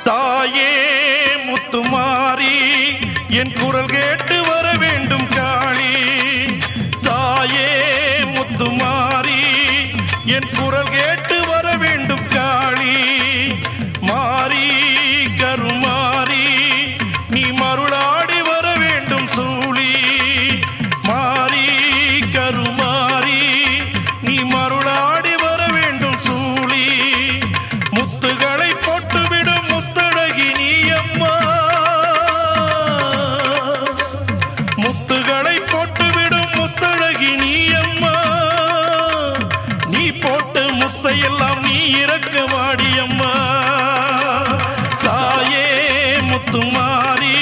தாயே முத்துமாரி என் குரல் கேட்டு வர வேண்டும் காளி. தாயே முத்துமாரி என் குரல் கேட்டு வர வேண்டும் காளி. மாரி கருமாரி நீ மருளாடி வர வேண்டும் சூளி. மாரி கருமாரி நீ மருளாடி வர வேண்டும் சூளி. முத்துகளை போட்டுவிடும் முத்தழகி நீ அம்மா. முத்துகளை போட்டுவிடும் முத்தழகி நீ அம்மா. நீ போட்டு முத்தையெல்லாம் நீ இறக்க வாடி அம்மா. தாயே முத்துமாரி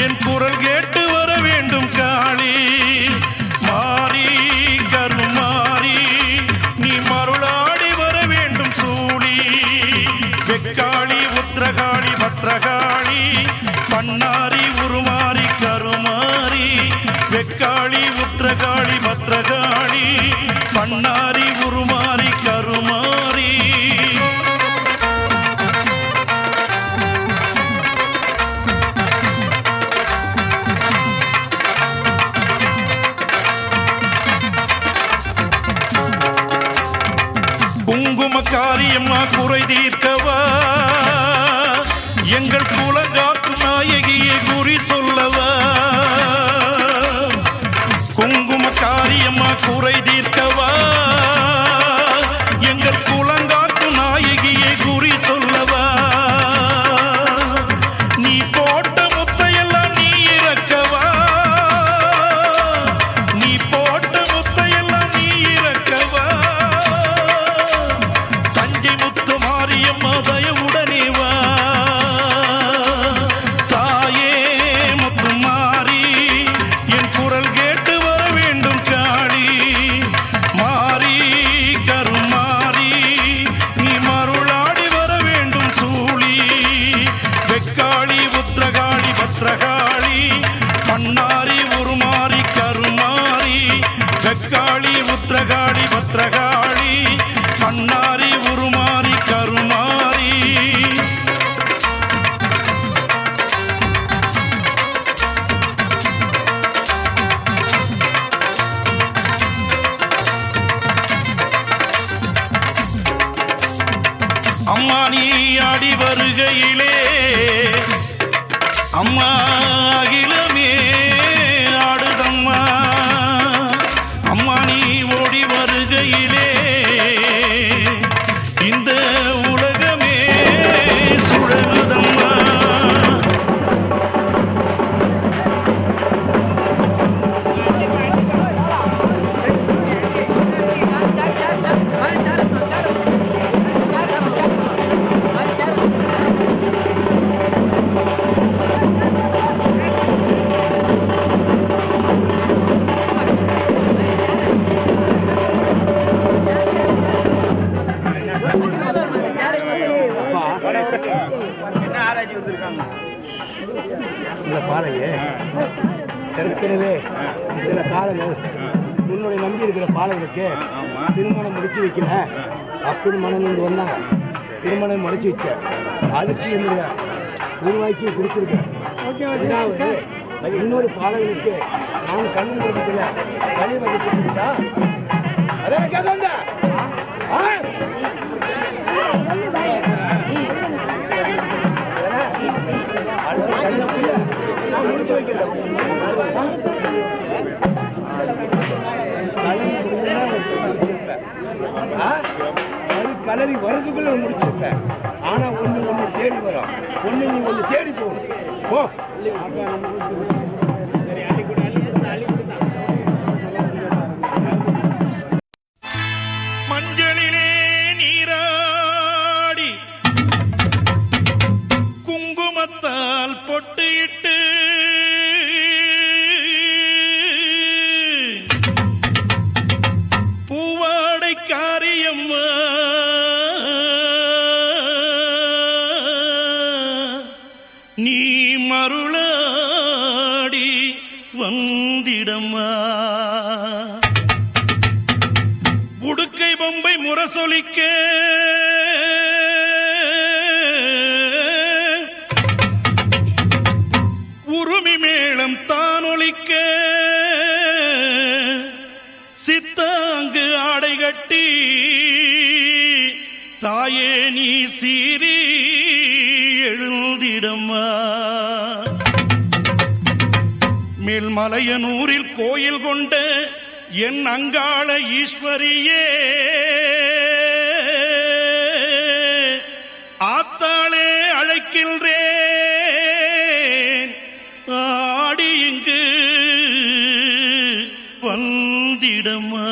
என் குரல் கேட்டு வர வேண்டும் காளி. மாரி கருமாரி நீ மருளாடி வர வேண்டும் சூளி. வெக்காளி உத்திரகாளி பத்ரகாளி பண்ணாரி உருமாறி கருமாரி. வெக்காளி உத்திரகாளி பத்ரகாளி பண்ணாரி உருமாறி கருமாரி. குங்குமக்காரியம்மா குறை தீர்க்கவா எங்கள் குலங்காக்கு நாயகியை குறி சொல்லவா. குங்குமக்காரியம்மா குறை தீர்க்கவா எங்கள் குலங்காக்கு நாயகியை குறி சொல்லவா. நீ போட்ட முத்தையெல்லாம் நீ இறக்கவா. நீ போட்ட முத்தையெல்லாம் நீ இறக்கவா. தஞ்சை முத்து மாரியம்மா தயவுடனே வா. தாயே முத்துமாரி என் குரல் கேட்டு வர வேண்டும் காளி. மாரி கருமாரி நீ மருளாடி வர வேண்டும் சூளி. வெக்காளி உத்திரகாளி பத்ரகாளி பண்ணாரி உருமாறி கருமாரி. வெக்காளி உத்திரகாளி பத்ரகாளி பண்ணாரி உருமாறி கருமாரி. அம்மா நீ ஆடி வருகையிலே அம்மா அகிலமே ஆடுதம்மா. அம்மா நீ ஓடி வருகையிலே இந்த உலகமே சுழலுதம்மா. பாலகருக்கு திருமணம் முடிச்சு வைக்கல அப்படின்னு மனநிலை வந்தாங்க. திருமணம் முடிச்சு வச்சேன். அதுக்கு என்னுடைய உருவாக்கி கொடுத்துருக்கேன். இன்னொரு பாலகனுக்கு நான் கண்ணு முடிக்கல வழி வகுத்துட்டா அதான் கேட்க நான் முடிச்சு வைக்கிறேன். கலரி வரதுக்குள்ள முடிச்சிருப்பேன். ஆனா ஒண்ணு தேடி வரும், ஒண்ணு நீ ஒண்ணு தேடி போகும். போ மஞ்சளிலே நீராடி குங்குமத்தால் பொட்டிட்டு பூவாடை காரியம்மா நீ மருளாடி வந்திடம்மா. உடுக்கை பொம்பை முரசொலிக்க உருமி மேளம் தானொலிக்க சித்தாங்கு ஆடை கட்டி தாயே நீ சீறி எழுந்திடம்மா. மேல்மலையனூரில் கோயில் கொண்ட என் அங்காள ஈஸ்வரியே ஆத்தாளே அழைக்கின்றேன் ஆடி இங்கு வந்திடம்மா.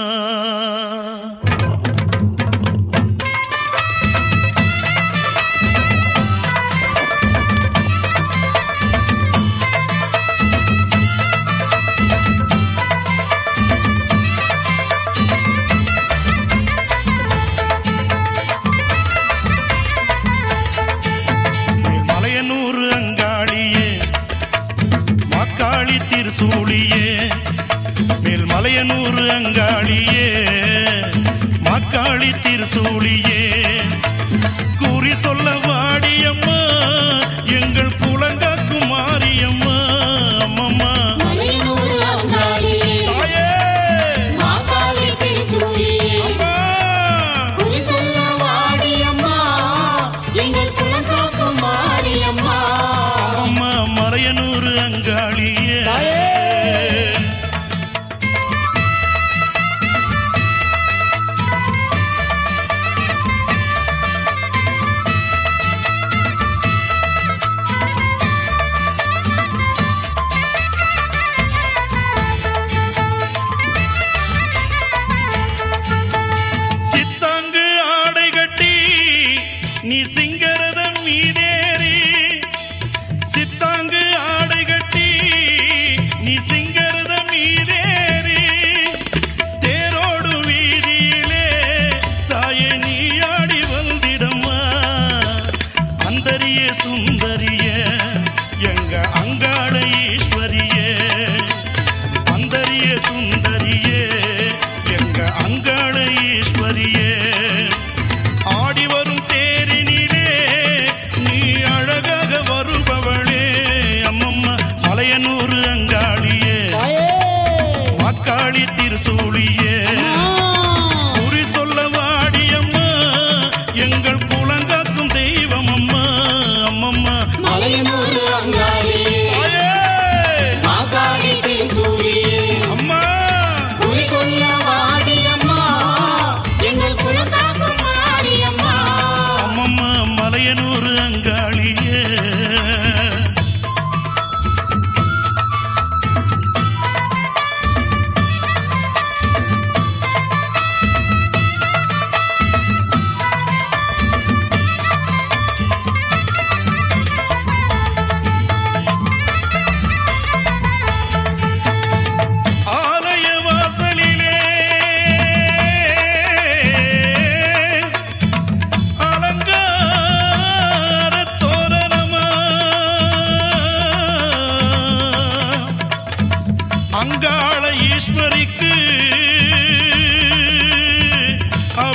திருசூழியே மேல்மலையனூர் அங்காளியே மாக்காளி திருசூழியே கூறி சொல்ல வாடியம்மா எங்கள் குலங்காக்கும் மாரியம்மா. அம்மம்மா மலையனூர் அங்காளியே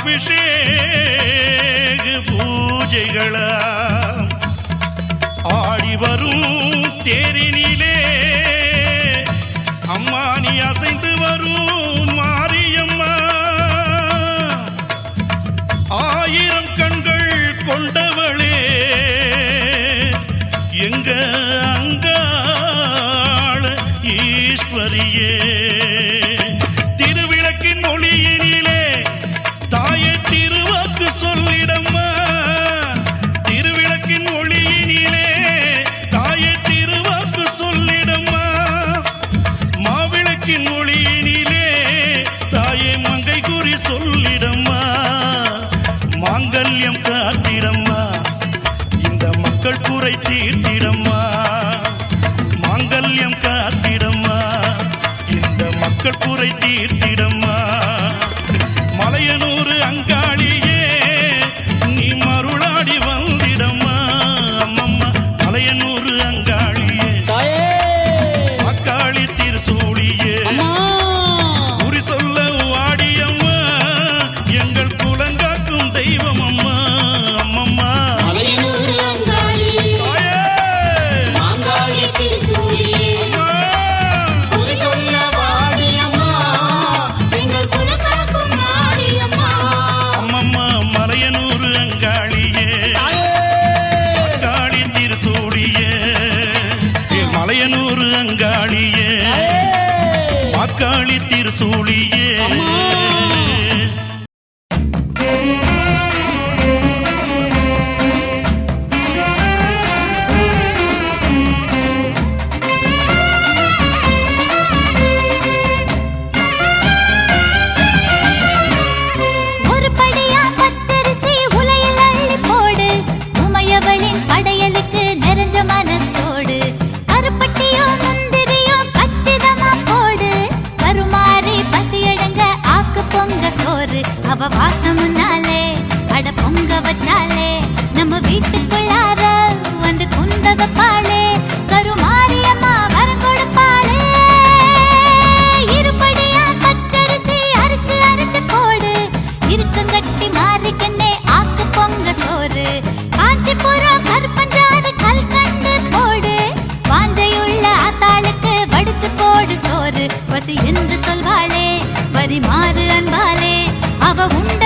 அபிஷேக பூஜைகளா ஆடி வரும் தேரினிலே அம்மா நீ அசைந்து வரும் மாரியம்மா ஆயிரம் கண்கள் கொண்டவளே எங்க அங்காள ஈஸ்வரியே திருவிளக்கின் ஒளியினிலே தாயே திருவாக்கு சொல்லிடம்மா திருவிளக்கின் ஒளியினிலே தாயே திருவாக்கு சொல்லிடம்மா மாவிளக்கின் ஒளியினிலே தாயே மங்கை குறி சொல்லிடம்மா மாங்கல்யம் காத்திடம்மா இந்த மக்கள் குறை தீர்த்திடம்மா மாங்கல்யம் காத்திடம்மா இந்த மக்கள் குறை தீர்த்திடம்மா மலையனூர் அங்காளியே நீ மருளாடி வந்திடம்மா அம்மம்மா மலையனூர் அங்காளியே அக்காளி திருசூழியே குறி சொல்ல வாடியம்மா எங்கள் குலங்காக்கும் தெய்வம் அம்மா அம்மம்மா மலையனூர் அங்காளியே மாக்காளி திருசூழியே அவ வாசமுன்னாலே அட பொங்க வச்சாலே நம்ம வீட்டுக்குள்ளார வந்து குந்த வைப்பாளே கருமாரியம்மா வரம் கொடுப்பாளே இருபடியா பச்சரிசி அரைச்சு அரைச்சு போடு இருக்கங்கட்டி மாறிக்கண்ணே ஆக்கு பொங்க சோறு காஞ்சிபுரம் கருப்பஞ்சாறு கல்கண்டு போடு வாஞ்சையுள்ள ஆத்தாளுக்கு வடிச்சு போடு சோறு பசி என்று சொல்வாளே வரி மாறு அன்பாலே அவ உண்ட